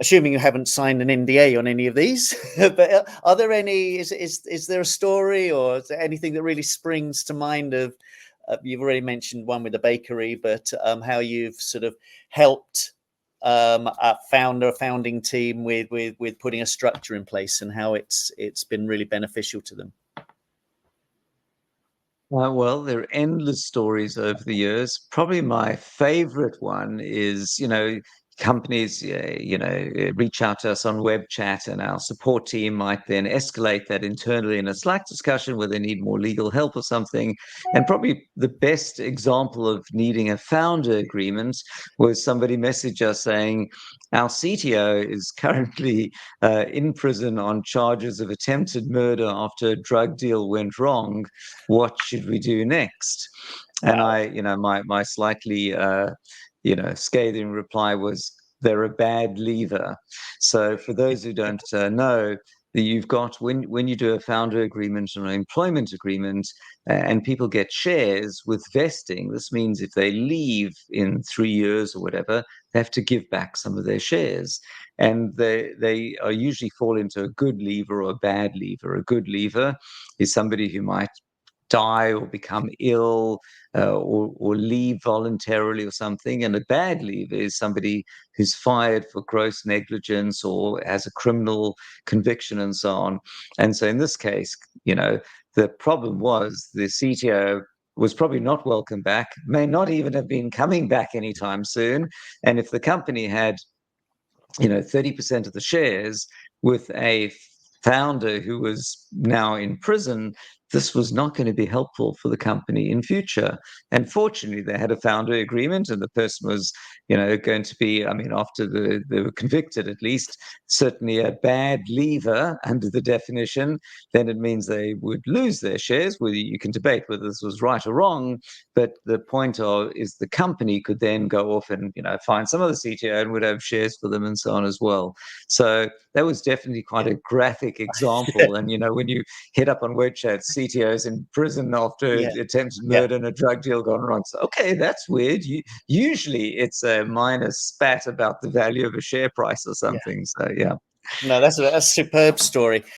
assuming you haven't signed an NDA on any of these, but are there any, is there a story, or is there anything that really springs to mind of, you've already mentioned one with the bakery, but how you've sort of helped a founding team with putting a structure in place, and how it's been really beneficial to them? Well, there are endless stories over the years. Probably my favorite one is, companies, reach out to us on web chat, and our support team might then escalate that internally in a Slack discussion where they need more legal help or something. And probably the best example of needing a founder agreement was somebody messaged us saying, our CTO is currently in prison on charges of attempted murder after a drug deal went wrong. What should we do next? And I, my slightly, scathing reply was, they're a bad leaver. So for those who don't know, that you've got, when you do a founder agreement or an employment agreement, and people get shares with vesting, this means if they leave in 3 years or whatever, they have to give back some of their shares. And they are usually fall into a good leaver or a bad leaver. A good leaver is somebody who might die or become ill, or leave voluntarily or something. And a bad leaver is somebody who's fired for gross negligence or has a criminal conviction and so on. And so in this case, the problem was the CTO was probably not welcome back, may not even have been coming back anytime soon. And if the company had 30% of the shares with a founder who was now in prison, this was not going to be helpful for the company in future. And fortunately, they had a founder agreement, and the person was, going to be, after they were convicted at least, certainly a bad leaver under the definition. Then it means they would lose their shares. Whether you can debate whether this was right or wrong, but the point is the company could then go off and find some other CTO and would have shares for them and so on as well. So that was definitely quite a graphic example. And when you hit up on WordChat, CTOs in prison after attempted murder and a drug deal gone wrong. So, okay, that's weird. Usually it's a minor spat about the value of a share price or something. So, yeah. No, that's a superb story.